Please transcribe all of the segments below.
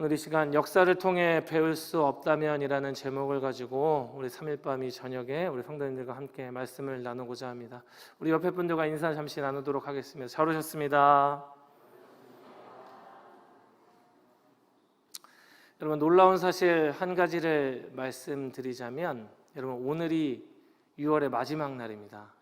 오늘 이 시간 역사를 통해 배울 수 없다면이라는 제목을 가지고 우리 3일밤 이 저녁에 우리 성도님들과 함께 말씀을 나누고자 합니다. 우리 옆에 분들과 인사 잠시 나누도록 하겠습니다. 잘 오셨습니다. 여러분, 놀라운 사실 한 가지를 말씀드리자면, 여러분, 오늘이 6월의 마지막 날입니다.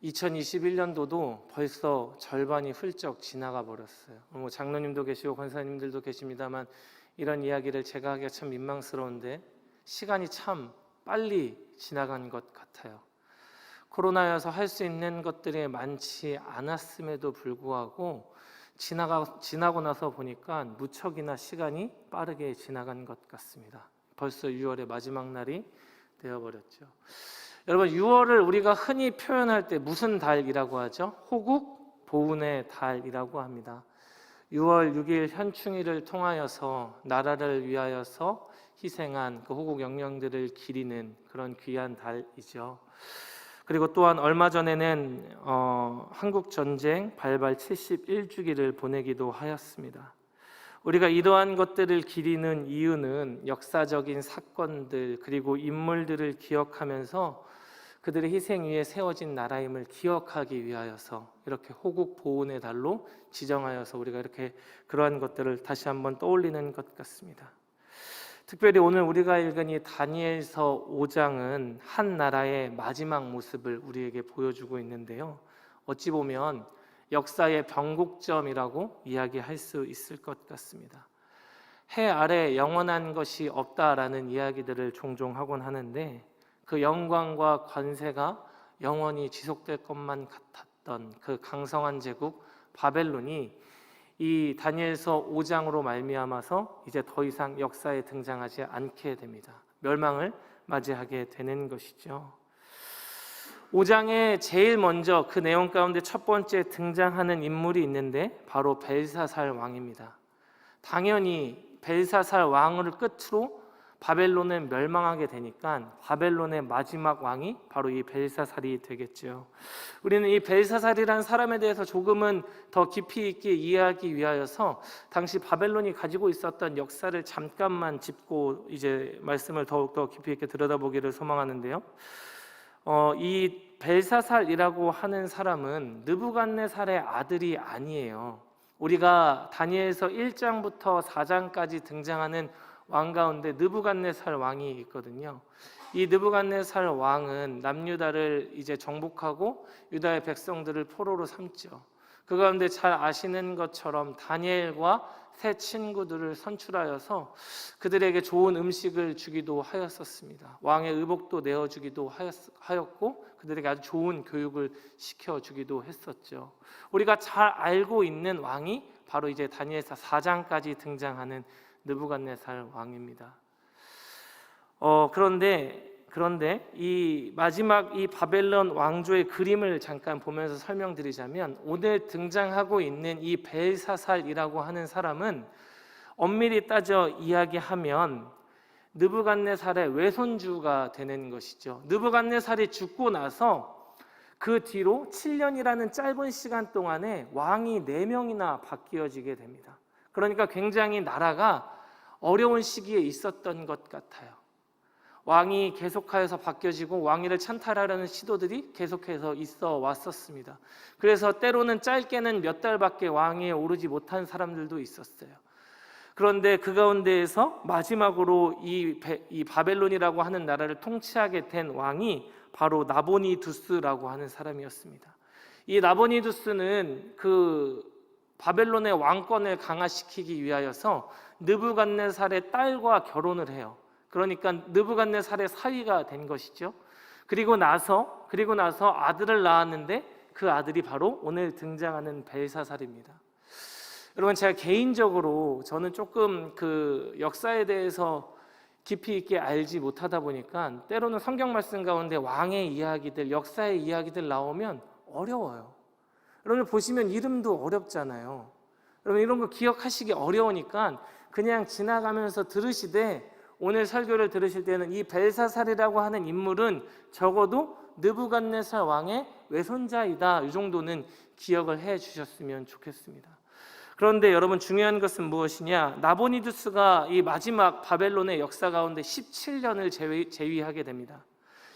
2021년도도 벌써 절반이 훌쩍 지나가 버렸어요. 장로님도 계시고 권사님들도 계십니다만 이런 이야기를 제가 하기가 참 민망스러운데 시간이 참 빨리 지나간 것 같아요. 코로나여서 할 수 있는 것들이 많지 않았음에도 불구하고 지나고 나서 보니까 무척이나 시간이 빠르게 지나간 것 같습니다. 벌써 6월의 마지막 날이 되어버렸죠. 여러분, 6월을 우리가 흔히 표현할 때 무슨 달이라고 하죠? 호국 보훈의 달이라고 합니다. 6월 6일 현충일을 통하여서 나라를 위하여서 희생한 그 호국 영령들을 기리는 그런 귀한 달이죠. 그리고 또한 얼마 전에는 한국전쟁 발발 71주기를 보내기도 하였습니다. 우리가 이러한 것들을 기리는 이유는 역사적인 사건들 그리고 인물들을 기억하면서 그들의 희생 위에 세워진 나라임을 기억하기 위하여서 이렇게 호국 보훈의 달로 지정하여서 우리가 이렇게 그러한 것들을 다시 한번 떠올리는 것 같습니다. 특별히 오늘 우리가 읽은 이 다니엘서 5장은 한 나라의 마지막 모습을 우리에게 보여주고 있는데요. 어찌 보면 역사의 변곡점이라고 이야기할 수 있을 것 같습니다. 해 아래 영원한 것이 없다라는 이야기들을 종종 하곤 하는데 그 영광과 관세가 영원히 지속될 것만 같았던 그 강성한 제국 바벨론이 이 다니엘서 5장으로 말미암아서 이제 더 이상 역사에 등장하지 않게 됩니다. 멸망을 맞이하게 되는 것이죠. 5장에 제일 먼저 그 내용 가운데 첫 번째 등장하는 인물이 있는데 바로 벨사살 왕입니다. 당연히 벨사살 왕을 끝으로 바벨론은 멸망하게 되니까 바벨론의 마지막 왕이 바로 이 벨사살이 되겠죠. 우리는 이 벨사살이라는 사람에 대해서 조금은 더 깊이 있게 이해하기 위하여서 당시 바벨론이 가지고 있었던 역사를 잠깐만 짚고 이제 말씀을 더욱더 깊이 있게 들여다보기를 소망하는데요. 이 벨사살이라고 하는 사람은 느부갓네살의 아들이 아니에요. 우리가 다니엘서 1장부터 4장까지 등장하는 왕 가운데 느부갓네살 왕이 있거든요. 이 느부갓네살 왕은 남유다를 이제 정복하고 유다의 백성들을 포로로 삼죠. 그 가운데 잘 아시는 것처럼 다니엘과 세 친구들을 선출하여서 그들에게 좋은 음식을 주기도 하였었습니다. 왕의 의복도 내어주기도 하였고 그들에게 아주 좋은 교육을 시켜주기도 했었죠. 우리가 잘 알고 있는 왕이 바로 이제 다니엘서 4장까지 등장하는 느부갓네살 왕입니다. 그런데 이 마지막 이 바벨론 왕조의 그림을 잠깐 보면서 설명드리자면 오늘 등장하고 있는 이 벨사살이라고 하는 사람은 엄밀히 따져 이야기하면 느부갓네살의 외손주가 되는 것이죠. 느부갓네살이 죽고 나서 그 뒤로 7년이라는 짧은 시간 동안에 왕이 4명이나 바뀌어지게 됩니다. 그러니까 굉장히 나라가 어려운 시기에 있었던 것 같아요. 왕이 계속하여서 바뀌어지고 왕위를 찬탈하려는 시도들이 계속해서 있어 왔었습니다. 그래서 때로는 짧게는 몇 달밖에 왕위에 오르지 못한 사람들도 있었어요. 그런데 그 가운데에서 마지막으로 이 바벨론이라고 하는 나라를 통치하게 된 왕이 바로 나보니두스라고 하는 사람이었습니다. 이 나보니두스는 그 바벨론의 왕권을 강화시키기 위하여서 느부갓네살의 딸과 결혼을 해요. 그러니까 느부갓네살의 사위가 된 것이죠. 그리고 나서 아들을 낳았는데 그 아들이 바로 오늘 등장하는 벨사살입니다. 여러분, 제가 개인적으로 저는 조금 그 역사에 대해서 깊이 있게 알지 못하다 보니까 때로는 성경 말씀 가운데 왕의 이야기들, 역사의 이야기들 나오면 어려워요. 여러분 보시면 이름도 어렵잖아요. 여러분 이런 거 기억하시기 어려우니까 그냥 지나가면서 들으시되 오늘 설교를 들으실 때는 이 벨사살이라고 하는 인물은 적어도 느부갓네살 왕의 외손자이다, 이 정도는 기억을 해 주셨으면 좋겠습니다. 그런데 여러분 중요한 것은 무엇이냐? 나보니두스가 이 마지막 바벨론의 역사 가운데 17년을 재위하게 됩니다.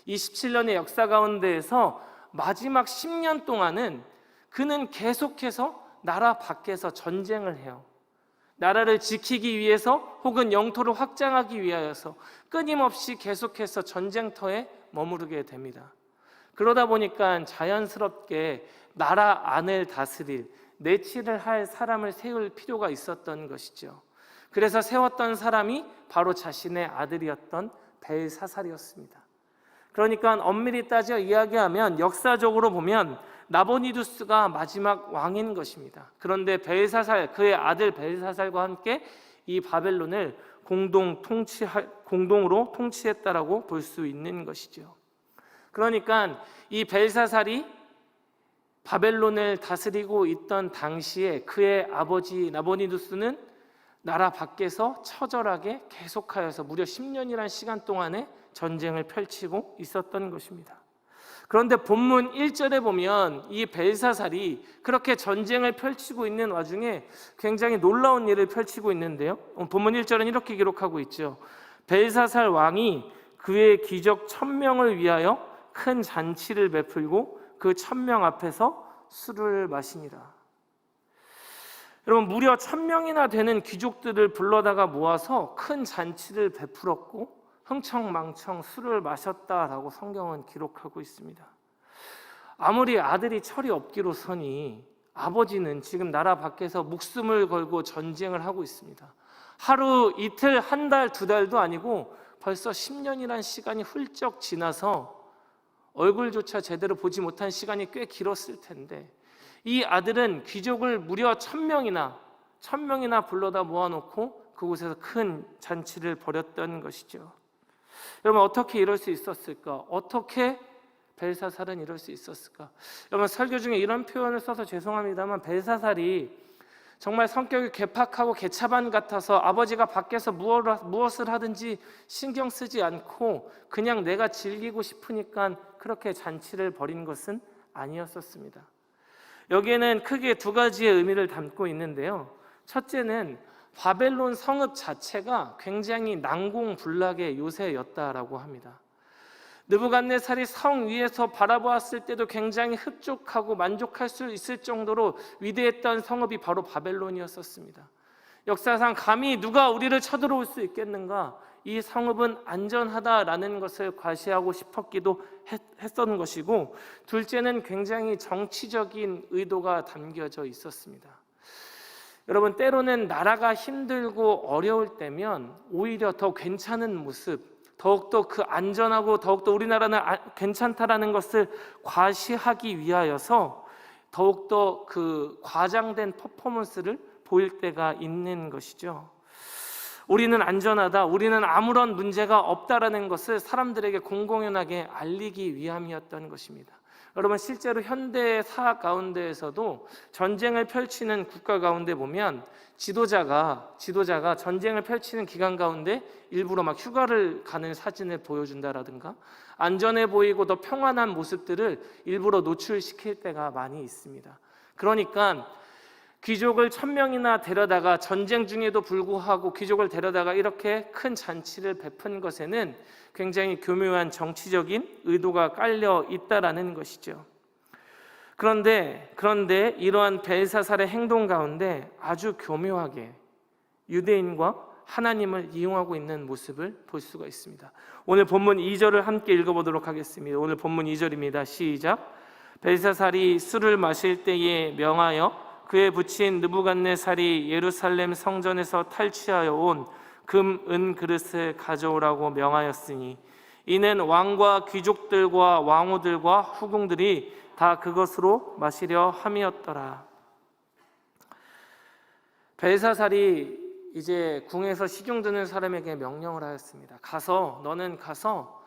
이 17년의 역사 가운데에서 마지막 10년 동안은 그는 계속해서 나라 밖에서 전쟁을 해요. 나라를 지키기 위해서 혹은 영토를 확장하기 위하여서 끊임없이 계속해서 전쟁터에 머무르게 됩니다. 그러다 보니까 자연스럽게 나라 안을 다스릴, 내치를 할 사람을 세울 필요가 있었던 것이죠. 그래서 세웠던 사람이 바로 자신의 아들이었던 벨사살이었습니다. 그러니까 엄밀히 따져 이야기하면 역사적으로 보면 나보니두스가 마지막 왕인 것입니다. 그런데 벨사살, 그의 아들 벨사살과 함께 이 바벨론을 공동으로 통치했다라고 볼 수 있는 것이죠. 그러니까 이 벨사살이 바벨론을 다스리고 있던 당시에 그의 아버지 나보니두스는 나라 밖에서 처절하게 계속하여서 무려 10년이라는 시간 동안에 전쟁을 펼치고 있었던 것입니다. 그런데 본문 1절에 보면 이 벨사살이 그렇게 전쟁을 펼치고 있는 와중에 굉장히 놀라운 일을 펼치고 있는데요. 본문 1절은 이렇게 기록하고 있죠. 벨사살 왕이 그의 귀족 1000명을 위하여 큰 잔치를 베풀고 그 1000명 앞에서 술을 마시니라. 여러분, 무려 1000명이나 되는 귀족들을 불러다가 모아서 큰 잔치를 베풀었고 흥청망청 술을 마셨다라고 성경은 기록하고 있습니다. 아무리 아들이 철이 없기로서니 아버지는 지금 나라 밖에서 목숨을 걸고 전쟁을 하고 있습니다. 하루, 이틀, 한 달, 두 달도 아니고 벌써 10년이란 시간이 훌쩍 지나서 얼굴조차 제대로 보지 못한 시간이 꽤 길었을 텐데 이 아들은 귀족을 무려 1000명이나 불러다 모아놓고 그곳에서 큰 잔치를 벌였던 것이죠. 여러분, 어떻게 이럴 수 있었을까? 어떻게 벨사살은 이럴 수 있었을까? 여러분, 설교 중에 이런 표현을 써서 죄송합니다만 벨사살이 정말 성격이 괴팍하고 개차반 같아서 아버지가 밖에서 무엇을 하든지 신경 쓰지 않고 그냥 내가 즐기고 싶으니까 그렇게 잔치를 벌인 것은 아니었었습니다. 여기에는 크게 두 가지의 의미를 담고 있는데요. 첫째는 바벨론 성읍 자체가 굉장히 난공불락의 요새였다라고 합니다. 느부갓네살이 성 위에서 바라보았을 때도 굉장히 흡족하고 만족할 수 있을 정도로 위대했던 성읍이 바로 바벨론이었었습니다. 역사상 감히 누가 우리를 쳐들어올 수 있겠는가? 이 성읍은 안전하다라는 것을 과시하고 싶었기도 했던 것이고, 둘째는 굉장히 정치적인 의도가 담겨져 있었습니다. 여러분, 때로는 나라가 힘들고 어려울 때면 오히려 더 괜찮은 모습, 더욱더 그 안전하고 더욱더 우리나라는 괜찮다라는 것을 과시하기 위하여서 더욱더 그 과장된 퍼포먼스를 보일 때가 있는 것이죠. 우리는 안전하다, 우리는 아무런 문제가 없다라는 것을 사람들에게 공공연하게 알리기 위함이었던 것입니다. 여러분, 실제로 현대 사학 가운데에서도 전쟁을 펼치는 국가 가운데 보면 지도자가 전쟁을 펼치는 기간 가운데 일부러 막 휴가를 가는 사진을 보여준다라든가 안전해 보이고 더 평안한 모습들을 일부러 노출시킬 때가 많이 있습니다. 그러니까 귀족을 1000명이나 데려다가 전쟁 중에도 불구하고 귀족을 데려다가 이렇게 큰 잔치를 베푼 것에는 굉장히 교묘한 정치적인 의도가 깔려 있다라는 것이죠. 그런데 이러한 벨사살의 행동 가운데 아주 교묘하게 유대인과 하나님을 이용하고 있는 모습을 볼 수가 있습니다. 오늘 본문 2절을 함께 읽어보도록 하겠습니다. 오늘 본문 2절입니다. 시작. 벨사살이 술을 마실 때에 명하여 그의 부친 느부갓네살이 예루살렘 성전에서 탈취하여 온 금, 은 그릇을 가져오라고 명하였으니 이는 왕과 귀족들과 왕후들과 후궁들이 다 그것으로 마시려 함이었더라. 벨사살이 이제 궁에서 시중 드는 사람에게 명령을 하였습니다. 너는 가서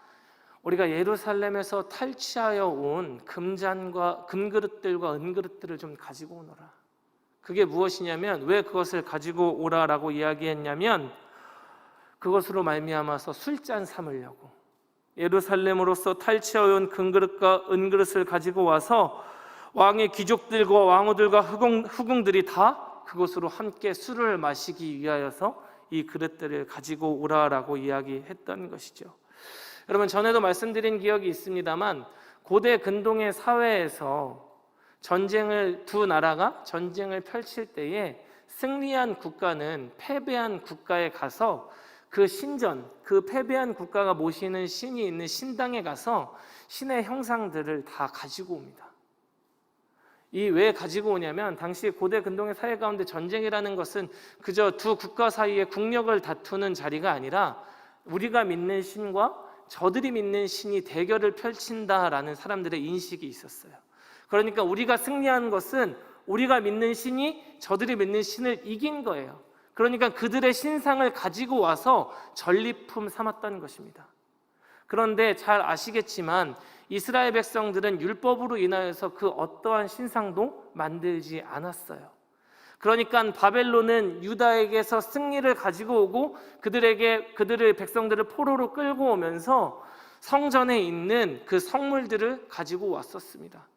우리가 예루살렘에서 탈취하여 온 금잔과 금그릇들과 은그릇들을 좀 가지고 오너라. 그게 무엇이냐면, 왜 그것을 가지고 오라라고 이야기했냐면 그것으로 말미암아서 술잔 삼으려고, 예루살렘으로서 탈취하여 온 금그릇과 은그릇을 가지고 와서 왕의 귀족들과 왕후들과 후궁들이 다 그곳으로 함께 술을 마시기 위하여서 이 그릇들을 가지고 오라라고 이야기했던 것이죠. 여러분, 전에도 말씀드린 기억이 있습니다만 고대 근동의 사회에서 두 나라가 전쟁을 펼칠 때에 승리한 국가는 패배한 국가에 가서 그 신전, 그 패배한 국가가 모시는 신이 있는 신당에 가서 신의 형상들을 다 가지고 옵니다. 이 왜 가지고 오냐면 당시 고대 근동의 사회 가운데 전쟁이라는 것은 그저 두 국가 사이에 국력을 다투는 자리가 아니라 우리가 믿는 신과 저들이 믿는 신이 대결을 펼친다라는 사람들의 인식이 있었어요. 그러니까 우리가 승리한 것은 우리가 믿는 신이 저들이 믿는 신을 이긴 거예요. 그러니까 그들의 신상을 가지고 와서 전리품 삼았던 것입니다. 그런데 잘 아시겠지만 이스라엘 백성들은 율법으로 인하여서 그 어떠한 신상도 만들지 않았어요. 그러니까 바벨론은 유다에게서 승리를 가지고 오고 그들의 백성들을 포로로 끌고 오면서 성전에 있는 그 성물들을 가지고 왔었습니다.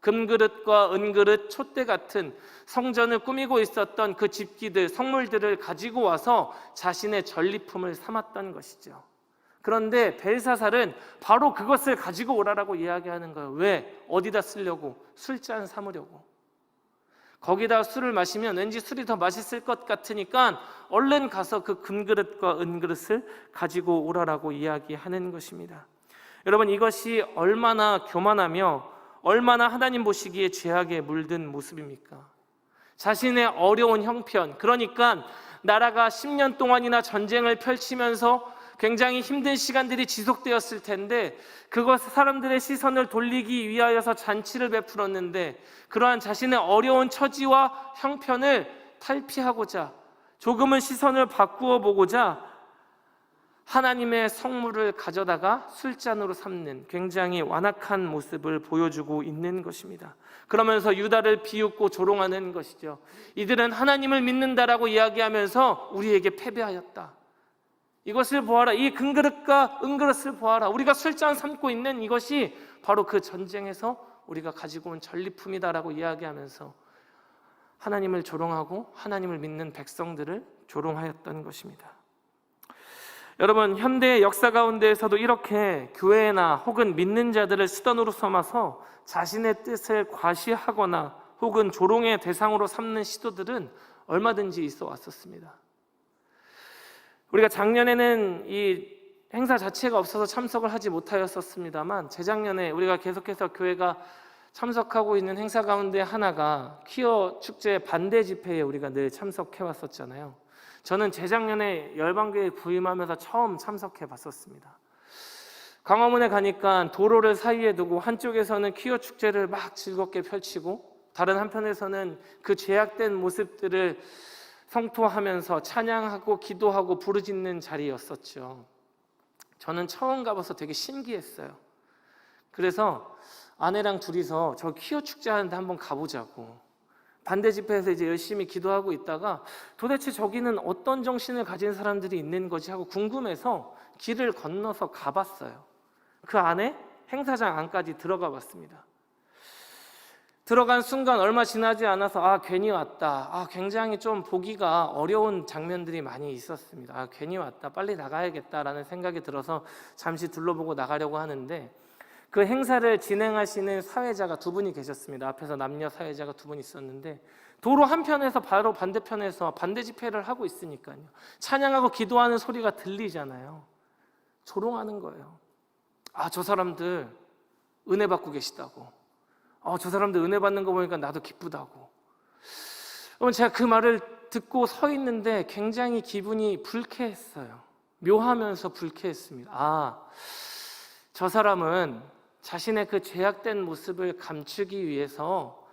금그릇과 은그릇, 촛대 같은 성전을 꾸미고 있었던 그 집기들, 성물들을 가지고 와서 자신의 전리품을 삼았던 것이죠. 그런데 벨사살은 바로 그것을 가지고 오라라고 이야기하는 거예요. 왜? 어디다 쓰려고? 술잔 삼으려고. 거기다 술을 마시면 왠지 술이 더 맛있을 것 같으니까 얼른 가서 그 금그릇과 은그릇을 가지고 오라라고 이야기하는 것입니다. 여러분, 이것이 얼마나 교만하며 얼마나 하나님 보시기에 죄악에 물든 모습입니까? 자신의 어려운 형편, 그러니까 나라가 10년 동안이나 전쟁을 펼치면서 굉장히 힘든 시간들이 지속되었을 텐데 그것 사람들의 시선을 돌리기 위하여서 잔치를 베풀었는데 그러한 자신의 어려운 처지와 형편을 탈피하고자 조금은 시선을 바꾸어 보고자 하나님의 성물을 가져다가 술잔으로 삼는 굉장히 완악한 모습을 보여주고 있는 것입니다. 그러면서 유다를 비웃고 조롱하는 것이죠. 이들은 하나님을 믿는다라고 이야기하면서 우리에게 패배하였다. 이것을 보아라. 이 금그릇과 은그릇을 보아라. 우리가 술잔 삼고 있는 이것이 바로 그 전쟁에서 우리가 가지고 온 전리품이다라고 이야기하면서 하나님을 조롱하고 하나님을 믿는 백성들을 조롱하였던 것입니다. 여러분, 현대의 역사 가운데에서도 이렇게 교회나 혹은 믿는 자들을 수단으로 삼아서 자신의 뜻을 과시하거나 혹은 조롱의 대상으로 삼는 시도들은 얼마든지 있어 왔었습니다. 우리가 작년에는 이 행사 자체가 없어서 참석을 하지 못하였었습니다만 재작년에 우리가 계속해서 교회가 참석하고 있는 행사 가운데 하나가 퀴어 축제 반대 집회에 우리가 늘 참석해 왔었잖아요. 저는 재작년에 열방교회에 부임하면서 처음 참석해 봤었습니다. 광화문에 가니까 도로를 사이에 두고 한쪽에서는 퀴어 축제를 막 즐겁게 펼치고 다른 한편에서는 그 죄악된 모습들을 성토하면서 찬양하고 기도하고 부르짖는 자리였었죠. 저는 처음 가봐서 되게 신기했어요. 그래서 아내랑 둘이서 저 퀴어 축제 하는데 한번 가보자고. 반대 집회에서 이제 열심히 기도하고 있다가 도대체 저기는 어떤 정신을 가진 사람들이 있는 거지 하고 궁금해서 길을 건너서 가봤어요. 그 안에 행사장 안까지 들어가 봤습니다. 들어간 순간 얼마 지나지 않아서 괜히 왔다. 굉장히 좀 보기가 어려운 장면들이 많이 있었습니다. 괜히 왔다. 빨리 나가야겠다라는 생각이 들어서 잠시 둘러보고 나가려고 하는데 그 행사를 진행하시는 사회자가 두 분이 계셨습니다. 앞에서 남녀 사회자가 두 분 있었는데 도로 한편에서 바로 반대편에서 반대 집회를 하고 있으니까요. 찬양하고 기도하는 소리가 들리잖아요. 조롱하는 거예요. 저 사람들 은혜 받고 계시다고. 저 사람들 은혜 받는 거 보니까 나도 기쁘다고. 여러분, 제가 그 말을 듣고 서 있는데 굉장히 기분이 불쾌했어요. 묘하면서 불쾌했습니다. 저 사람은 자신의 그 죄악된 모습을 감추기 위해서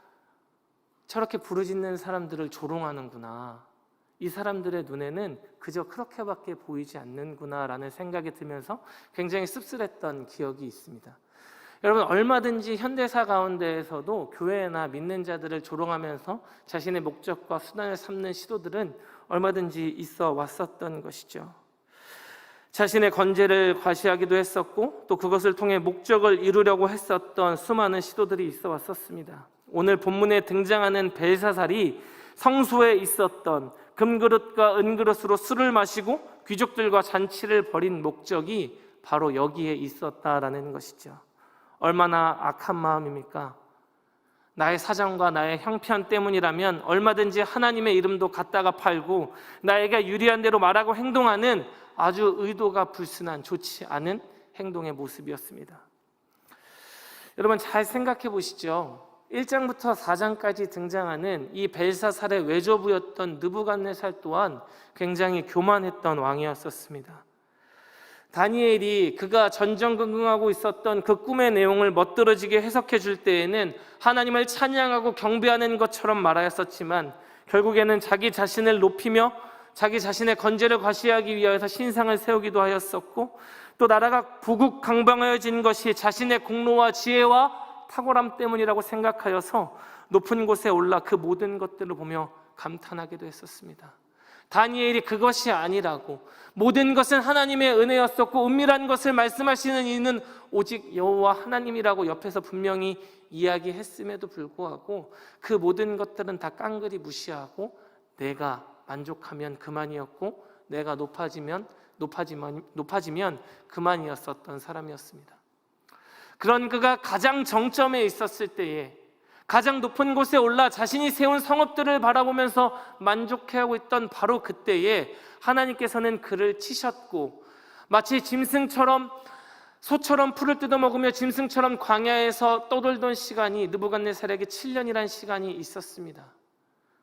저렇게 부르짖는 사람들을 조롱하는구나. 이 사람들의 눈에는 그저 그렇게밖에 보이지 않는구나라는 생각이 들면서 굉장히 씁쓸했던 기억이 있습니다. 여러분, 얼마든지 현대사 가운데에서도 교회나 믿는 자들을 조롱하면서 자신의 목적과 수단을 삼는 시도들은 얼마든지 있어 왔었던 것이죠. 자신의 건재를 과시하기도 했었고 또 그것을 통해 목적을 이루려고 했었던 수많은 시도들이 있어 왔었습니다. 오늘 본문에 등장하는 벨사살이 성소에 있었던 금그릇과 은그릇으로 술을 마시고 귀족들과 잔치를 벌인 목적이 바로 여기에 있었다라는 것이죠. 얼마나 악한 마음입니까? 나의 사정과 나의 형편 때문이라면 얼마든지 하나님의 이름도 갖다가 팔고 나에게 유리한 대로 말하고 행동하는 아주 의도가 불순한 좋지 않은 행동의 모습이었습니다. 여러분 잘 생각해 보시죠. 1장부터 4장까지 등장하는 이 벨사살의 외조부였던 느부갓네살 또한 굉장히 교만했던 왕이었었습니다. 다니엘이 그가 전전긍긍하고 있었던 그 꿈의 내용을 멋들어지게 해석해 줄 때에는 하나님을 찬양하고 경배하는 것처럼 말하였었지만 결국에는 자기 자신을 높이며 자기 자신의 건재를 과시하기 위하여서 신상을 세우기도 하였었고, 또 나라가 부국강방하여진 것이 자신의 공로와 지혜와 탁월함 때문이라고 생각하여서 높은 곳에 올라 그 모든 것들을 보며 감탄하기도 했었습니다. 다니엘이 그것이 아니라고, 모든 것은 하나님의 은혜였었고 은밀한 것을 말씀하시는 이는 오직 여호와 하나님이라고 옆에서 분명히 이야기했음에도 불구하고 그 모든 것들은 다 깡그리 무시하고 내가 만족하면 그만이었고 내가 높아지면 그만이었었던 사람이었습니다. 그런 그가 가장 정점에 있었을 때에, 가장 높은 곳에 올라 자신이 세운 성읍들을 바라보면서 만족해하고 있던 바로 그때에 하나님께서는 그를 치셨고, 마치 짐승처럼 소처럼 풀을 뜯어먹으며 짐승처럼 광야에서 떠돌던 시간이 느부갓네살에게 7년이란 시간이 있었습니다.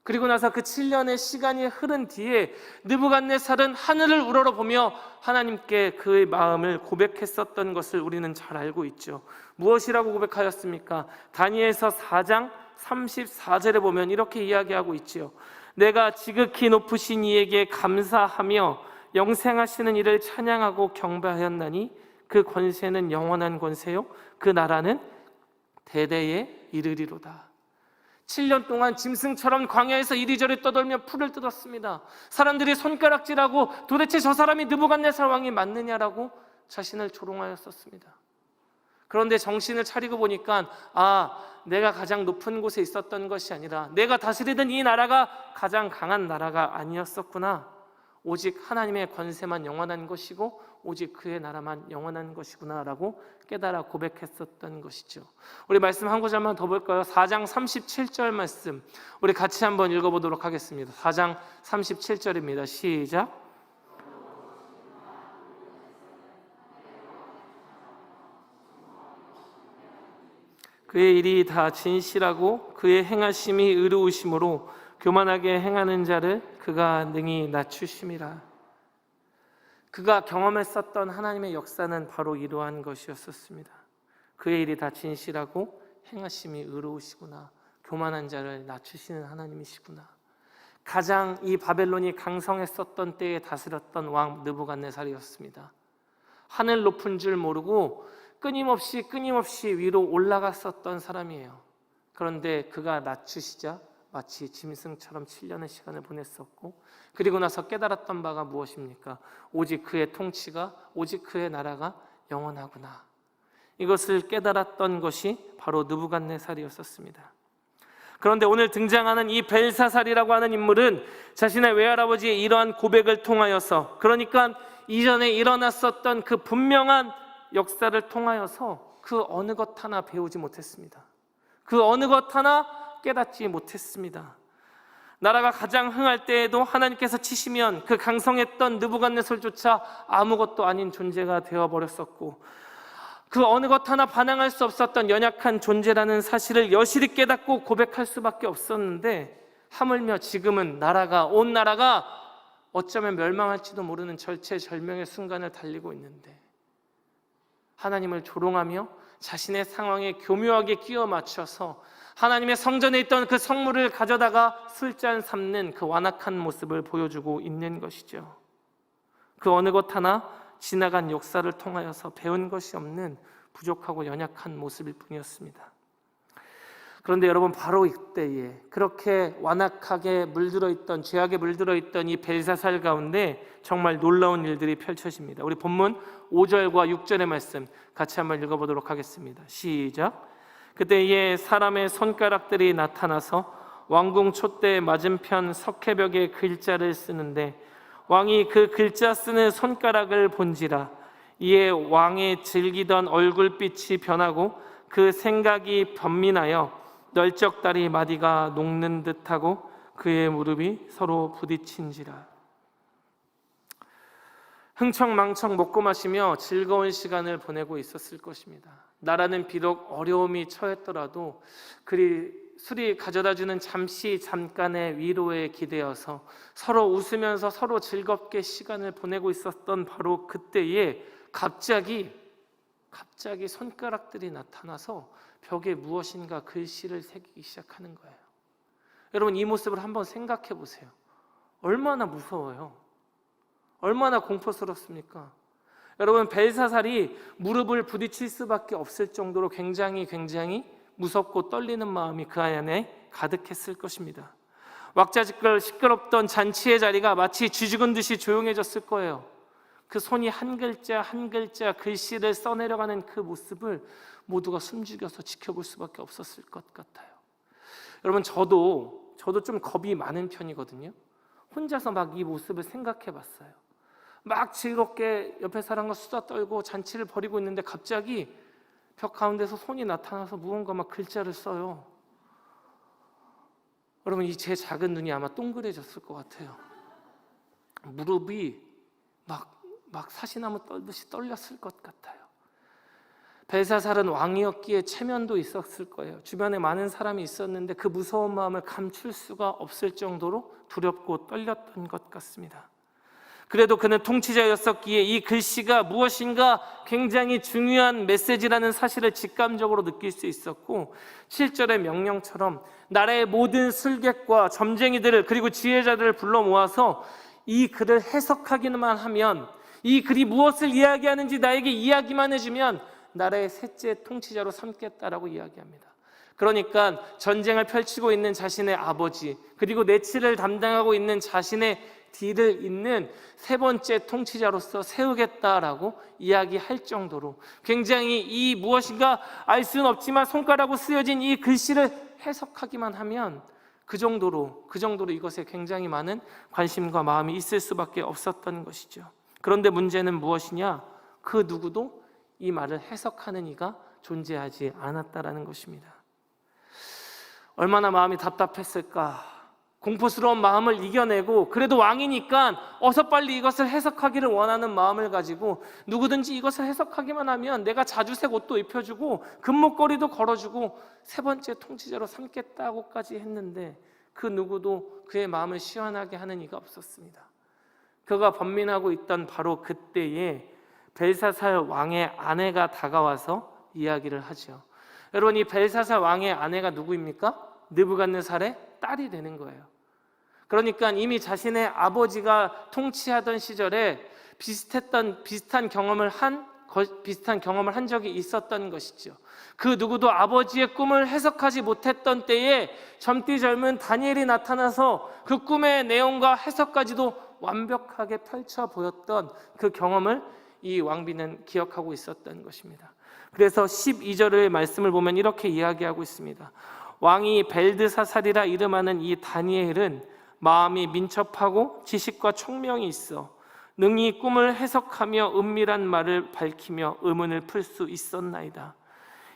그리고 나서 그 7년의 시간이 흐른 뒤에 느부갓네살은 하늘을 우러러보며 하나님께 그의 마음을 고백했었던 것을 우리는 잘 알고 있죠. 무엇이라고 고백하였습니까? 다니엘서 4장 34절에 보면 이렇게 이야기하고 있지요. 내가 지극히 높으신 이에게 감사하며 영생하시는 이를 찬양하고 경배하였나니 그 권세는 영원한 권세요 그 나라는 대대에 이르리로다. 7년 동안 짐승처럼 광야에서 이리저리 떠돌며 풀을 뜯었습니다. 사람들이 손가락질하고 도대체 저 사람이 느부갓네살 왕이 맞느냐라고 자신을 조롱하였었습니다. 그런데 정신을 차리고 보니까 내가 가장 높은 곳에 있었던 것이 아니라 내가 다스리던 이 나라가 가장 강한 나라가 아니었었구나. 오직 하나님의 권세만 영원한 것이고 오직 그의 나라만 영원한 것이구나 라고 깨달아 고백했었던 것이죠. 우리 말씀 한 구절만 더 볼까요? 4장 37절 말씀 우리 같이 한번 읽어보도록 하겠습니다. 4장 37절입니다. 시작. 그의 일이 다 진실하고 그의 행하심이 의로우심으로 교만하게 행하는 자를 그가 능히 낮추심이라. 그가 경험했었던 하나님의 역사는 바로 이러한 것이었었습니다. 그의 일이 다 진실하고 행하심이 의로우시구나. 교만한 자를 낮추시는 하나님이시구나. 가장 이 바벨론이 강성했었던 때에 다스렸던 왕 느부갓네살이었습니다. 하늘 높은 줄 모르고 끊임없이 위로 올라갔었던 사람이에요. 그런데 그가 낮추시자 마치 짐승처럼 7년의 시간을 보냈었고, 그리고 나서 깨달았던 바가 무엇입니까? 오직 그의 통치가, 오직 그의 나라가 영원하구나. 이것을 깨달았던 것이 바로 느부갓네살이었었습니다. 그런데 오늘 등장하는 이 벨사살이라고 하는 인물은 자신의 외할아버지의 이러한 고백을 통하여서, 그러니까 이전에 일어났었던 그 분명한 역사를 통하여서 그 어느 것 하나 배우지 못했습니다. 그 어느 것 하나 깨닫지 못했습니다. 나라가 가장 흥할 때에도 하나님께서 치시면 그 강성했던 느부갓네살조차 아무것도 아닌 존재가 되어버렸었고, 그 어느 것 하나 반항할 수 없었던 연약한 존재라는 사실을 여실히 깨닫고 고백할 수밖에 없었는데, 하물며 지금은 온 나라가 어쩌면 멸망할지도 모르는 절체절명의 순간을 달리고 있는데 하나님을 조롱하며 자신의 상황에 교묘하게 끼워 맞춰서 하나님의 성전에 있던 그 성물을 가져다가 술잔 삼는 그 완악한 모습을 보여주고 있는 것이죠. 그 어느 것 하나 지나간 역사를 통하여서 배운 것이 없는 부족하고 연약한 모습일 뿐이었습니다. 그런데 여러분, 바로 이때에 그렇게 완악하게 물들어 있던, 죄악에 물들어 있던 이 벨사살 가운데 정말 놀라운 일들이 펼쳐집니다. 우리 본문 5절과 6절의 말씀 같이 한번 읽어보도록 하겠습니다. 시작. 그때에 사람의 손가락들이 나타나서 왕궁 촛대 맞은편 석회벽에 글자를 쓰는데 왕이 그 글자 쓰는 손가락을 본지라. 이에 왕의 즐기던 얼굴빛이 변하고 그 생각이 변민하여 널쩍다리 마디가 녹는 듯하고 그의 무릎이 서로 부딪힌지라. 흥청망청 먹고 마시며 즐거운 시간을 보내고 있었을 것입니다. 나라는 비록 어려움이 처했더라도 그리 술이 가져다주는 잠깐의 위로에 기대어서 서로 웃으면서 서로 즐겁게 시간을 보내고 있었던 바로 그때에 갑자기 손가락들이 나타나서 벽에 무엇인가 글씨를 새기기 시작하는 거예요. 여러분, 이 모습을 한번 생각해 보세요. 얼마나 무서워요. 얼마나 공포스럽습니까? 여러분, 벨사살이 무릎을 부딪힐 수밖에 없을 정도로 굉장히 무섭고 떨리는 마음이 그 안에 가득했을 것입니다. 왁자지껄 시끄럽던 잔치의 자리가 마치 쥐죽은 듯이 조용해졌을 거예요. 그 손이 한 글자 한 글자 글씨를 써내려가는 그 모습을 모두가 숨죽여서 지켜볼 수밖에 없었을 것 같아요. 여러분, 저도 좀 겁이 많은 편이거든요. 혼자서 막 이 모습을 생각해 봤어요. 막 즐겁게 옆에 사람과 수다 떨고 잔치를 벌이고 있는데 갑자기 벽 가운데서 손이 나타나서 무언가 막 글자를 써요. 여러분, 이 제 작은 눈이 아마 동그래졌을 것 같아요. 무릎이 막 사시나무 떨듯이 떨렸을 것 같아요. 벨사살은 왕이었기에 체면도 있었을 거예요. 주변에 많은 사람이 있었는데 그 무서운 마음을 감출 수가 없을 정도로 두렵고 떨렸던 것 같습니다. 그래도 그는 통치자였었기에 이 글씨가 무엇인가 굉장히 중요한 메시지라는 사실을 직감적으로 느낄 수 있었고, 7절의 명령처럼 나라의 모든 술객과 점쟁이들을 그리고 지혜자들을 불러 모아서 이 글을 해석하기만 하면, 이 글이 무엇을 이야기하는지 나에게 이야기만 해주면 나라의 셋째 통치자로 삼겠다라고 이야기합니다. 그러니까 전쟁을 펼치고 있는 자신의 아버지, 그리고 내치를 담당하고 있는 자신의 뒤를 잇는 세 번째 통치자로서 세우겠다라고 이야기할 정도로 굉장히 이 무엇인가 알 수는 없지만 손가락으로 쓰여진 이 글씨를 해석하기만 하면 그 정도로 이것에 굉장히 많은 관심과 마음이 있을 수밖에 없었던 것이죠. 그런데 문제는 무엇이냐? 그 누구도 이 말을 해석하는 이가 존재하지 않았다라는 것입니다. 얼마나 마음이 답답했을까? 공포스러운 마음을 이겨내고 그래도 왕이니까 어서 빨리 이것을 해석하기를 원하는 마음을 가지고 누구든지 이것을 해석하기만 하면 내가 자주색 옷도 입혀주고 금목걸이도 걸어주고 세 번째 통치자로 삼겠다고까지 했는데 그 누구도 그의 마음을 시원하게 하는 이가 없었습니다. 그가 번민하고 있던 바로 그때에 벨사살 왕의 아내가 다가와서 이야기를 하죠. 여러분, 이 벨사살 왕의 아내가 누구입니까? 느부갓네살의 딸이 되는 거예요. 그러니까 이미 자신의 아버지가 통치하던 시절에 비슷한 경험을 한 적이 있었던 것이죠. 그 누구도 아버지의 꿈을 해석하지 못했던 때에 젊디 젊은 다니엘이 나타나서 그 꿈의 내용과 해석까지도 완벽하게 펼쳐 보였던 그 경험을 이 왕비는 기억하고 있었던 것입니다. 그래서 12절의 말씀을 보면 이렇게 이야기하고 있습니다. 왕이 벨드사살이라 이름하는 이 다니엘은 마음이 민첩하고 지식과 총명이 있어 능히 꿈을 해석하며 은밀한 말을 밝히며 의문을 풀 수 있었나이다.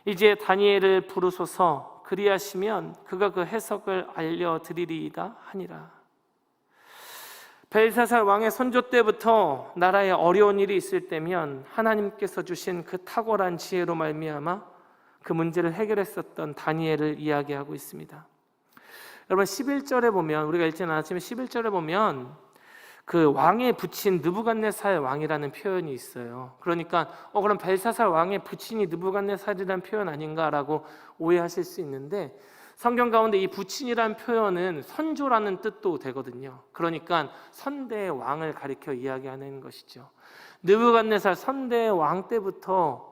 이제 다니엘을 부르소서. 그리하시면 그가 그 해석을 알려드리리이다 하니라. 벨사살 왕의 선조 때부터 나라에 어려운 일이 있을 때면 하나님께서 주신 그 탁월한 지혜로 말미암아 그 문제를 해결했었던 다니엘을 이야기하고 있습니다. 여러분, 11절에 보면, 우리가 읽지 않았지만 11절에 보면 그 왕의 부친 느부갓네살 왕이라는 표현이 있어요. 그러니까 그럼 벨사살 왕의 부친이 느부갓네살이라는 표현 아닌가라고 오해하실 수 있는데, 성경 가운데 이 부친이라는 표현은 선조라는 뜻도 되거든요. 그러니까 선대의 왕을 가리켜 이야기하는 것이죠. 느부갓네살 선대의 왕 때부터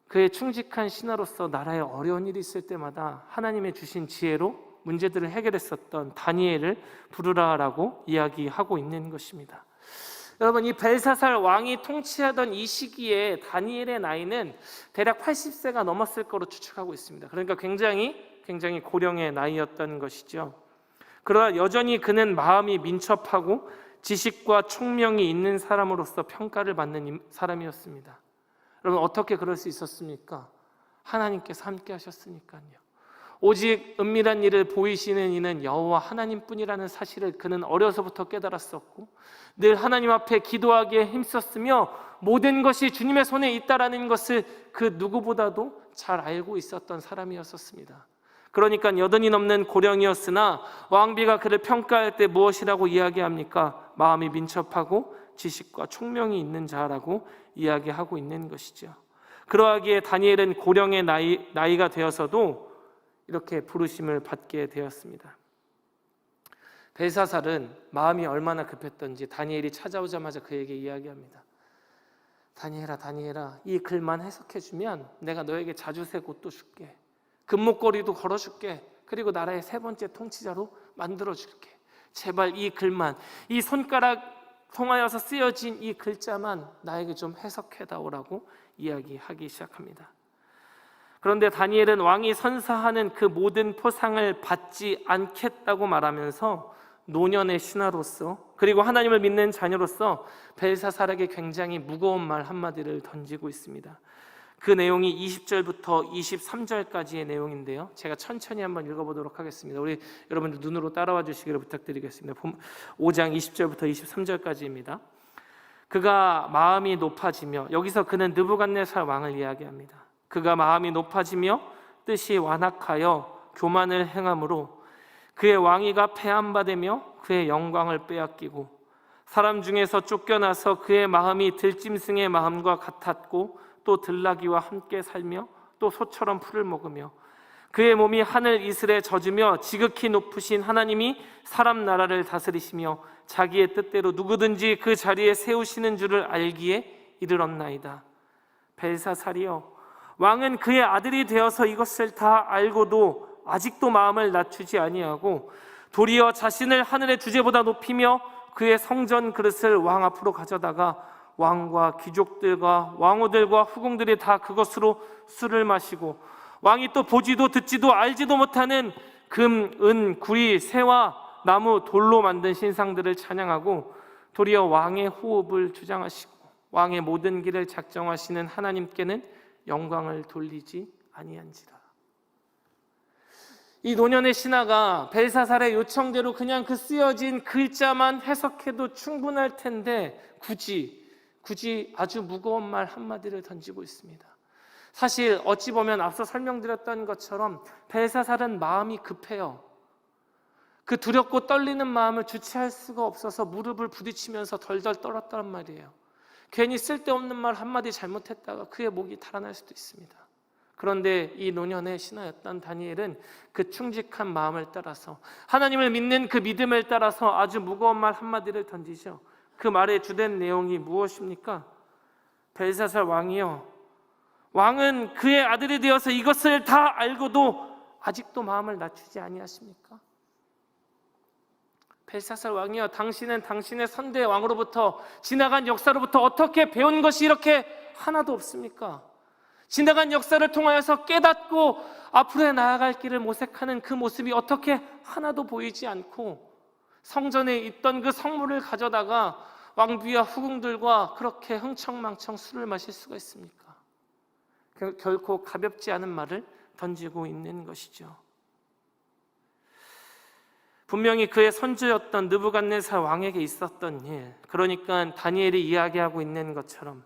그의 충직한 신하로서 나라에 어려운 일이 있을 때마다 하나님의 주신 지혜로 문제들을 해결했었던 다니엘을 부르라라고 이야기하고 있는 것입니다. 여러분, 이 벨사살 왕이 통치하던 이 시기에 다니엘의 나이는 대략 80세가 넘었을 거로 추측하고 있습니다. 그러니까 굉장히 굉장히 고령의 나이였던 것이죠. 그러나 여전히 그는 마음이 민첩하고 지식과 총명이 있는 사람으로서 평가를 받는 사람이었습니다. 여러분, 어떻게 그럴 수 있었습니까? 하나님께서 함께 하셨으니까요. 오직 은밀한 일을 보이시는 이는 여호와 하나님뿐이라는 사실을 그는 어려서부터 깨달았었고, 늘 하나님 앞에 기도하기에 힘썼으며 모든 것이 주님의 손에 있다라는 것을 그 누구보다도 잘 알고 있었던 사람이었습니다. 그러니까 여든이 넘는 고령이었으나 왕비가 그를 평가할 때 무엇이라고 이야기합니까? 마음이 민첩하고 지식과 총명이 있는 자라고 이야기하고 있는 것이죠. 그러하기에 다니엘은 고령의 나이가 되어서도 이렇게 부르심을 받게 되었습니다. 벨사살은 마음이 얼마나 급했던지 다니엘이 찾아오자마자 그에게 이야기합니다. 다니엘아, 다니엘아, 이 글만 해석해주면 내가 너에게 자주색 옷도 줄게, 금목걸이도 걸어줄게, 그리고 나라의 3번째 통치자로 만들어줄게. 제발 이 글만, 이 손가락 통하여서 쓰여진 이 글자만 나에게 좀 해석해다오라고 이야기하기 시작합니다. 그런데 다니엘은 왕이 선사하는 그 모든 포상을 받지 않겠다고 말하면서 노년의 신하로서, 그리고 하나님을 믿는 자녀로서 벨사살에게 굉장히 무거운 말 한마디를 던지고 있습니다. 그 내용이 20절부터 23절까지의 내용인데요, 제가 천천히 한번 읽어보도록 하겠습니다. 우리 여러분들 눈으로 따라와 주시기를 부탁드리겠습니다. 5장 20절부터 23절까지입니다. 그가 마음이 높아지며, 여기서 그는 느부갓네살 왕을 이야기합니다. 그가 마음이 높아지며 뜻이 완악하여 교만을 행함으로 그의 왕위가 폐함받으며 그의 영광을 빼앗기고, 사람 중에서 쫓겨나서 그의 마음이 들짐승의 마음과 같았고, 또 들나귀와 함께 살며 또 소처럼 풀을 먹으며, 그의 몸이 하늘 이슬에 젖으며 지극히 높으신 하나님이 사람 나라를 다스리시며 자기의 뜻대로 누구든지 그 자리에 세우시는 줄을 알기에 이르렀나이다. 벨사살이여, 왕은 그의 아들이 되어서 이것을 다 알고도 아직도 마음을 낮추지 아니하고 도리어 자신을 하늘의 주제보다 높이며 그의 성전 그릇을 왕 앞으로 가져다가 왕과 귀족들과 왕후들과 후궁들이 다 그것으로 술을 마시고, 왕이 또 보지도 듣지도 알지도 못하는 금, 은, 구리, 새와 나무, 돌로 만든 신상들을 찬양하고 도리어 왕의 호흡을 주장하시고 왕의 모든 길을 작정하시는 하나님께는 영광을 돌리지 아니한지라. 이 노년의 신하가 벨사살의 요청대로 그냥 그 쓰여진 글자만 해석해도 충분할 텐데 굳이 아주 무거운 말 한마디를 던지고 있습니다. 사실 어찌 보면 앞서 설명드렸던 것처럼 벨사살은 마음이 급해요. 그 두렵고 떨리는 마음을 주체할 수가 없어서 무릎을 부딪히면서 덜덜 떨었단 말이에요. 괜히 쓸데없는 말 한마디 잘못했다가 그의 목이 달아날 수도 있습니다. 그런데 이 노년의 신하였던 다니엘은 그 충직한 마음을 따라서, 하나님을 믿는 그 믿음을 따라서 아주 무거운 말 한마디를 던지죠. 그 말의 주된 내용이 무엇입니까? 벨사살 왕이요, 왕은 그의 아들이 되어서 이것을 다 알고도 아직도 마음을 낮추지 아니하십니까? 벨사살 왕이여, 당신은 당신의 선대 왕으로부터, 지나간 역사로부터 어떻게 배운 것이 이렇게 하나도 없습니까? 지나간 역사를 통하여서 깨닫고 앞으로 나아갈 길을 모색하는 그 모습이 어떻게 하나도 보이지 않고 성전에 있던 그 성물을 가져다가 왕비와 후궁들과 그렇게 흥청망청 술을 마실 수가 있습니까? 결코 가볍지 않은 말을 던지고 있는 것이죠. 분명히 그의 선조였던 느부갓네살 왕에게 있었던 일, 그러니까 다니엘이 이야기하고 있는 것처럼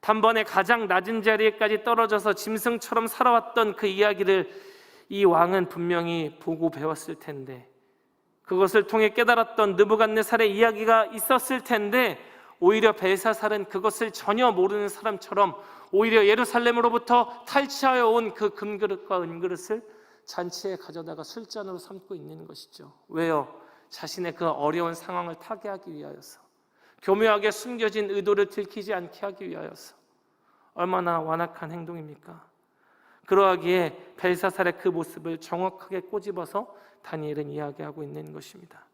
단번에 가장 낮은 자리에까지 떨어져서 짐승처럼 살아왔던 그 이야기를 이 왕은 분명히 보고 배웠을 텐데, 그것을 통해 깨달았던 느부갓네살의 이야기가 있었을 텐데, 오히려 벨사살은 그것을 전혀 모르는 사람처럼 오히려 예루살렘으로부터 탈취하여 온 그 금그릇과 은그릇을 잔치에 가져다가 술잔으로 삼고 있는 것이죠. 왜요? 자신의 그 어려운 상황을 타개하기 위하여서, 교묘하게 숨겨진 의도를 들키지 않게 하기 위하여서. 얼마나 완악한 행동입니까? 그러하기에 벨사살의 그 모습을 정확하게 꼬집어서 다니엘은 이야기하고 있는 것입니다.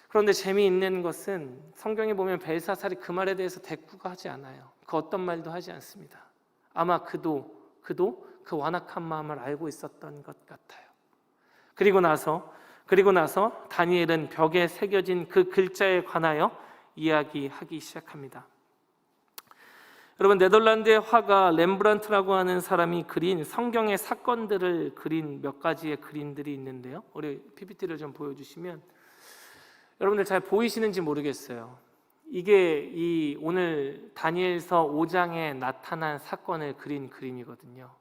그런데 재미있는 것은 성경에 보면 벨사살이 그 말에 대해서 대꾸가 하지 않아요. 그 어떤 말도 하지 않습니다. 아마 그도 그 완악한 마음을 알고 있었던 것 같아요. 그리고 나서 다니엘은 벽에 새겨진 그 글자에 관하여 이야기하기 시작합니다. 여러분, 네덜란드의 화가 렘브란트라고 하는 사람이 그린 성경의 사건들을 그린 몇 가지의 그림들이 있는데요. 우리 PPT를 좀 보여주시면 여러분들 잘 보이시는지 모르겠어요. 이게 이 오늘 다니엘서 5장에 나타난 사건을 그린 그림이거든요.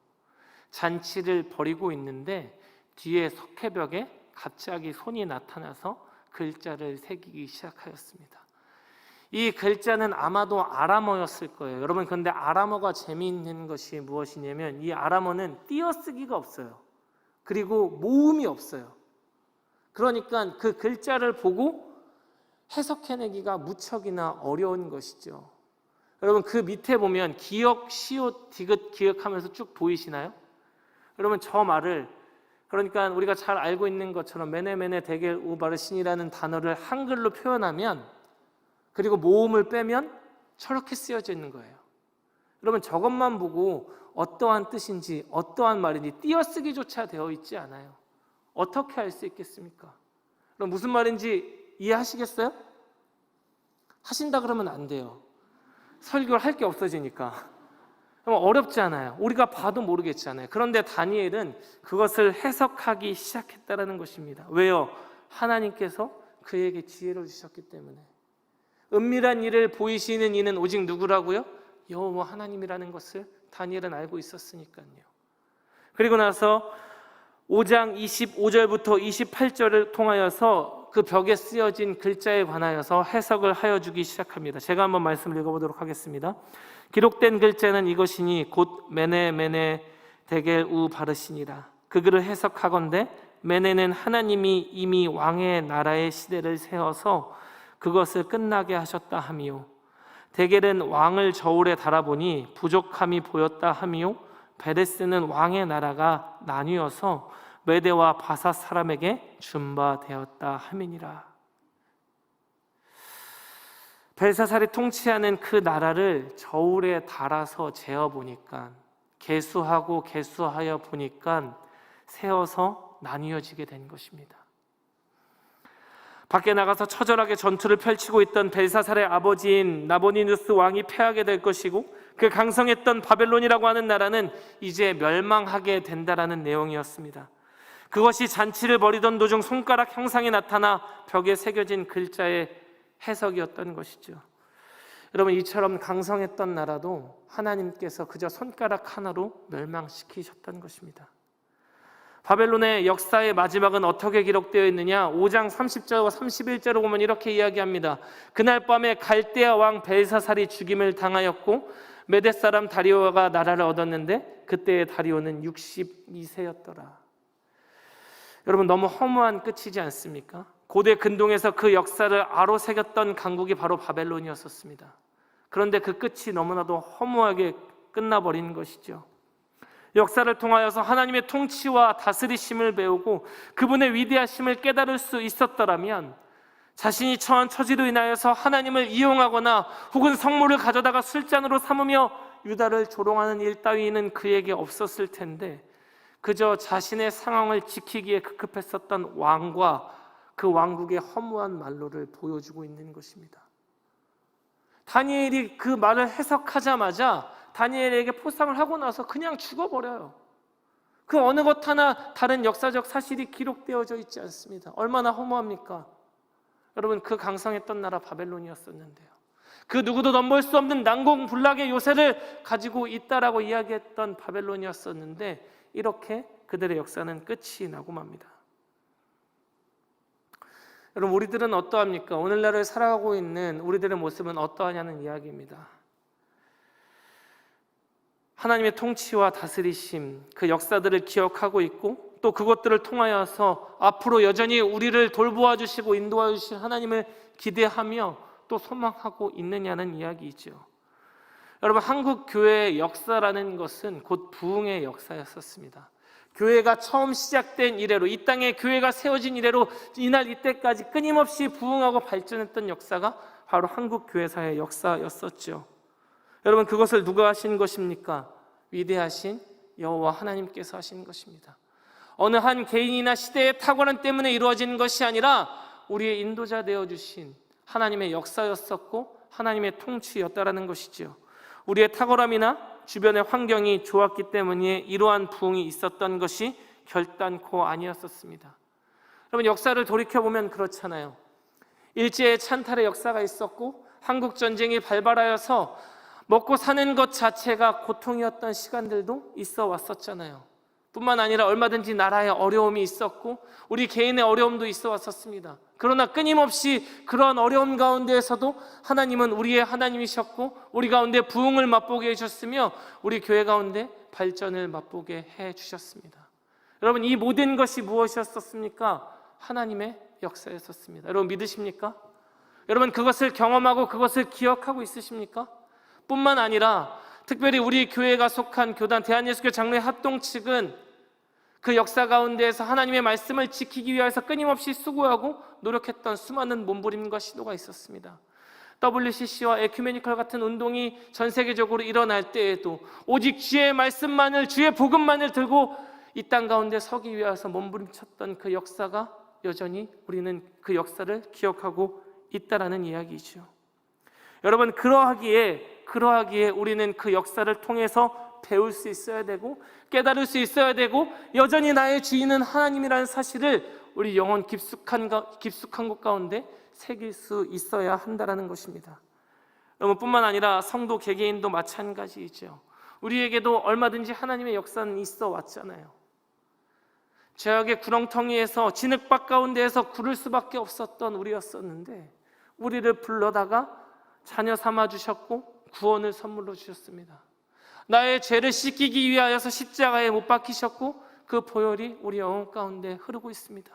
잔치를 벌이고 있는데 뒤에 석회벽에 갑자기 손이 나타나서 글자를 새기기 시작하였습니다. 이 글자는 아마도 아람어였을 거예요. 여러분, 그런데 아람어가 재미있는 것이 무엇이냐면 이 아람어는 띄어쓰기가 없어요. 그리고 모음이 없어요. 그러니까 그 글자를 보고 해석해내기가 무척이나 어려운 것이죠. 여러분, 그 밑에 보면 기역, 시옷, 디귿 기억하면서 쭉 보이시나요? 여러분, 저 말을, 그러니까 우리가 잘 알고 있는 것처럼 메네메네 데겔 우바르신이라는 단어를 한글로 표현하면, 그리고 모음을 빼면 저렇게 쓰여져 있는 거예요. 여러분, 저것만 보고 어떠한 뜻인지 어떠한 말인지 띄어쓰기조차 되어 있지 않아요. 어떻게 알 수 있겠습니까? 그럼 무슨 말인지 이해하시겠어요? 하신다 그러면 안 돼요. 설교를 할 게 없어지니까. 어렵지 않아요. 우리가 봐도 모르겠잖아요. 그런데 다니엘은 그것을 해석하기 시작했다는 것입니다. 왜요? 하나님께서 그에게 지혜를 주셨기 때문에. 은밀한 일을 보이시는 이는 오직 누구라고요? 여호와 하나님이라는 것을 다니엘은 알고 있었으니까요. 그리고 나서 5장 25절부터 28절을 통하여서 그 벽에 쓰여진 글자에 관하여서 해석을 하여 주기 시작합니다. 제가 한번 말씀을 읽어보도록 하겠습니다. 기록된 글자는 이것이니 곧 메네 데겔 우 바르시니라. 그 글을 해석하건대 메네는 하나님이 이미 왕의 나라의 시대를 세워서 그것을 끝나게 하셨다 하미요, 데겔은 왕을 저울에 달아보니 부족함이 보였다 하미요, 베레스는 왕의 나라가 나뉘어서 메대와 바사 사람에게 준바되었다 함이니라. 벨사살이 통치하는 그 나라를 저울에 달아서 재어보니까, 계수하고 계수하여 보니까 세어서 나뉘어지게 된 것입니다. 밖에 나가서 처절하게 전투를 펼치고 있던 벨사살의 아버지인 나보니누스 왕이 패하게 될 것이고, 그 강성했던 바벨론이라고 하는 나라는 이제 멸망하게 된다라는 내용이었습니다. 그것이 잔치를 벌이던 도중 손가락 형상이 나타나 벽에 새겨진 글자의 해석이었던 것이죠. 여러분, 이처럼 강성했던 나라도 하나님께서 그저 손가락 하나로 멸망시키셨던 것입니다. 바벨론의 역사의 마지막은 어떻게 기록되어 있느냐? 5장 30절과 31절을 보면 이렇게 이야기합니다. 그날 밤에 갈대아 왕 벨사살이 죽임을 당하였고 메대 사람 다리오가 나라를 얻었는데 그때의 다리오는 62세였더라. 여러분, 너무 허무한 끝이지 않습니까? 고대 근동에서 그 역사를 아로새겼던 강국이 바로 바벨론이었습니다. 그런데 그 끝이 너무나도 허무하게 끝나버린 것이죠. 역사를 통하여서 하나님의 통치와 다스리심을 배우고 그분의 위대하심을 깨달을 수 있었더라면, 자신이 처한 처지로 인하여서 하나님을 이용하거나 혹은 성물을 가져다가 술잔으로 삼으며 유다를 조롱하는 일 따위는 그에게 없었을 텐데, 그저 자신의 상황을 지키기에 급급했었던 왕과 그 왕국의 허무한 말로를 보여주고 있는 것입니다. 다니엘이 그 말을 해석하자마자 다니엘에게 포상을 하고 나서 그냥 죽어버려요. 그 어느 것 하나 다른 역사적 사실이 기록되어져 있지 않습니다. 얼마나 허무합니까? 여러분, 그 강성했던 나라 바벨론이었었는데요, 그 누구도 넘볼 수 없는 난공불락의 요새를 가지고 있다라고 이야기했던 바벨론이었었는데, 이렇게 그들의 역사는 끝이 나고 맙니다. 여러분, 우리들은 어떠합니까? 오늘날을 살아가고 있는 우리들의 모습은 어떠하냐는 이야기입니다. 하나님의 통치와 다스리심, 그 역사들을 기억하고 있고 또 그것들을 통하여서 앞으로 여전히 우리를 돌보아 주시고 인도하 주실 하나님을 기대하며 또 소망하고 있느냐는 이야기이죠. 여러분, 한국 교회의 역사라는 것은 곧 부흥의 역사였었습니다. 교회가 처음 시작된 이래로, 이 땅에 교회가 세워진 이래로 이날 이때까지 끊임없이 부흥하고 발전했던 역사가 바로 한국 교회사의 역사였었죠. 여러분, 그것을 누가 하신 것입니까? 위대하신 여호와 하나님께서 하신 것입니다. 어느 한 개인이나 시대의 탁월함 때문에 이루어진 것이 아니라 우리의 인도자 되어주신 하나님의 역사였었고 하나님의 통치였다라는 것이죠. 우리의 탁월함이나 주변의 환경이 좋았기 때문에 이러한 부흥이 있었던 것이 결단코 아니었었습니다. 여러분, 역사를 돌이켜보면 그렇잖아요. 일제의 찬탈의 역사가 있었고 한국전쟁이 발발하여서 먹고 사는 것 자체가 고통이었던 시간들도 있어 왔었잖아요. 뿐만 아니라 얼마든지 나라의 어려움이 있었고 우리 개인의 어려움도 있어 왔었습니다. 그러나 끊임없이 그런 어려움 가운데에서도 하나님은 우리의 하나님이셨고 우리 가운데 부흥을 맛보게 해주셨으며 우리 교회 가운데 발전을 맛보게 해주셨습니다. 여러분, 이 모든 것이 무엇이었습니까? 하나님의 역사였었습니다. 여러분, 믿으십니까? 여러분, 그것을 경험하고 그것을 기억하고 있으십니까? 뿐만 아니라 특별히 우리 교회가 속한 교단 대한예수교 장로회 합동 측은 그 역사 가운데에서 하나님의 말씀을 지키기 위해서 끊임없이 수고하고 노력했던 수많은 몸부림과 시도가 있었습니다. WCC와 에큐메니컬 같은 운동이 전 세계적으로 일어날 때에도 오직 주의 말씀만을, 주의 복음만을 들고 이 땅 가운데 서기 위해서 몸부림쳤던 그 역사가 여전히 우리는 그 역사를 기억하고 있다라는 이야기이죠. 여러분, 그러하기에 우리는 그 역사를 통해서 배울 수 있어야 되고 깨달을 수 있어야 되고 여전히 나의 주인은 하나님이라는 사실을 우리 영혼 깊숙한 곳 가운데 새길 수 있어야 한다는 것입니다. 여러분, 뿐만 아니라 성도 개개인도 마찬가지이죠. 우리에게도 얼마든지 하나님의 역사는 있어 왔잖아요. 죄악의 구렁텅이에서 진흙밭 가운데에서 구를 수밖에 없었던 우리였었는데 우리를 불러다가 자녀 삼아 주셨고 구원을 선물로 주셨습니다. 나의 죄를 씻기기 위하여서 십자가에 못 박히셨고 그 보혈이 우리 영혼 가운데 흐르고 있습니다.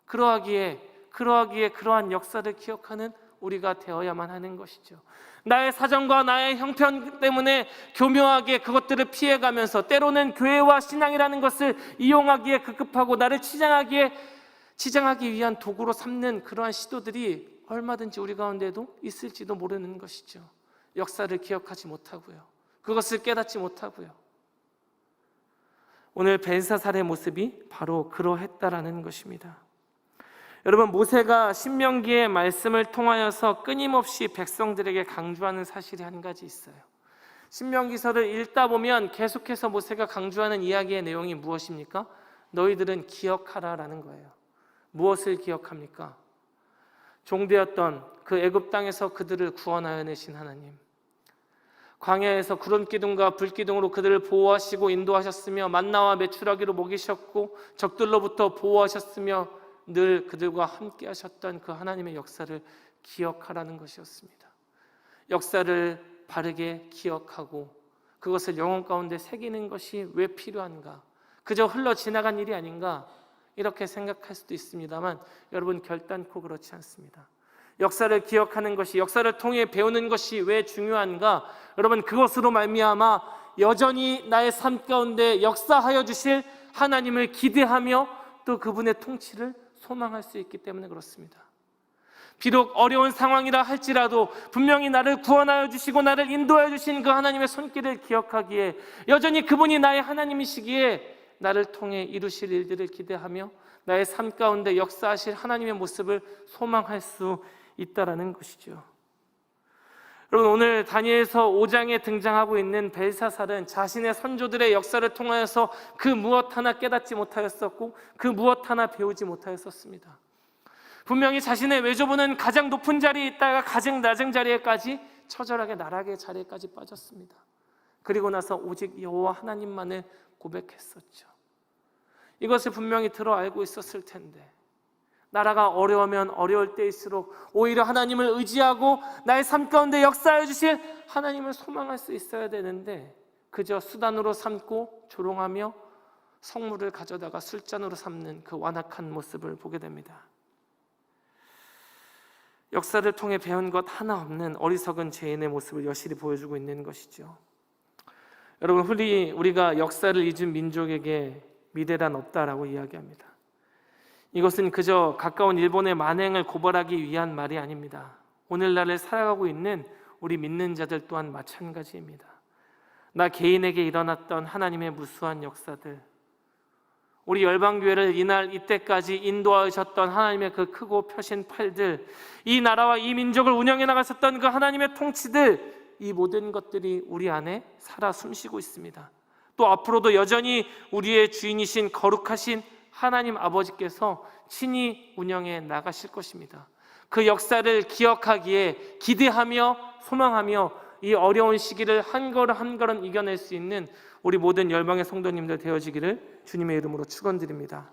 그러하기에 그러한 역사를 기억하는 우리가 되어야만 하는 것이죠. 나의 사정과 나의 형편 때문에 교묘하게 그것들을 피해가면서 때로는 교회와 신앙이라는 것을 이용하기에 급급하고 나를 치장하기 위한 도구로 삼는 그러한 시도들이 얼마든지 우리 가운데도 있을지도 모르는 것이죠. 역사를 기억하지 못하고요, 그것을 깨닫지 못하고요. 오늘 벨사살의 모습이 바로 그러했다라는 것입니다. 여러분, 모세가 신명기의 말씀을 통하여서 끊임없이 백성들에게 강조하는 사실이 한 가지 있어요. 신명기서를 읽다 보면 계속해서 모세가 강조하는 이야기의 내용이 무엇입니까? 너희들은 기억하라라는 거예요. 무엇을 기억합니까? 종되었던 그 애굽 땅에서 그들을 구원하여 내신 하나님, 광야에서 구름기둥과 불기둥으로 그들을 보호하시고 인도하셨으며 만나와 메추라기로 먹이셨고 적들로부터 보호하셨으며 늘 그들과 함께 하셨던 그 하나님의 역사를 기억하라는 것이었습니다. 역사를 바르게 기억하고 그것을 영혼 가운데 새기는 것이 왜 필요한가? 그저 흘러 지나간 일이 아닌가? 이렇게 생각할 수도 있습니다만 여러분, 결단코 그렇지 않습니다. 역사를 기억하는 것이, 역사를 통해 배우는 것이 왜 중요한가? 여러분, 그것으로 말미암아 여전히 나의 삶 가운데 역사하여 주실 하나님을 기대하며 또 그분의 통치를 소망할 수 있기 때문에 그렇습니다. 비록 어려운 상황이라 할지라도 분명히 나를 구원하여 주시고 나를 인도하여 주신 그 하나님의 손길을 기억하기에, 여전히 그분이 나의 하나님이시기에 나를 통해 이루실 일들을 기대하며 나의 삶 가운데 역사하실 하나님의 모습을 소망할 수 있다라는 것이죠. 여러분, 오늘 다니엘서 5장에 등장하고 있는 벨사살은 자신의 선조들의 역사를 통하여서 그 무엇 하나 깨닫지 못하였었고 그 무엇 하나 배우지 못하였었습니다. 분명히 자신의 외조부는 가장 높은 자리에 있다가 가장 낮은 자리에까지 처절하게 나락의 자리에까지 빠졌습니다. 그리고 나서 오직 여호와 하나님만을 고백했었죠. 이것을 분명히 들어 알고 있었을 텐데 나라가 어려우면 어려울 때일수록 오히려 하나님을 의지하고 나의 삶 가운데 역사해 주실 하나님을 소망할 수 있어야 되는데 그저 수단으로 삼고 조롱하며 성물을 가져다가 술잔으로 삼는 그 완악한 모습을 보게 됩니다. 역사를 통해 배운 것 하나 없는 어리석은 죄인의 모습을 여실히 보여주고 있는 것이죠. 여러분, 우리가 역사를 잊은 민족에게 미래란 없다라고 이야기합니다. 이것은 그저 가까운 일본의 만행을 고발하기 위한 말이 아닙니다. 오늘날을 살아가고 있는 우리 믿는 자들 또한 마찬가지입니다. 나 개인에게 일어났던 하나님의 무수한 역사들, 우리 열방교회를 이날 이때까지 인도하셨던 하나님의 그 크고 펴신 팔들, 이 나라와 이 민족을 운영해 나가셨던 그 하나님의 통치들, 이 모든 것들이 우리 안에 살아 숨쉬고 있습니다. 또 앞으로도 여전히 우리의 주인이신 거룩하신 하나님 아버지께서 친히 운영해 나가실 것입니다. 그 역사를 기억하기에 기대하며 소망하며 이 어려운 시기를 한 걸음 한 걸음 이겨낼 수 있는 우리 모든 열방의 성도님들 되어지기를 주님의 이름으로 축원드립니다.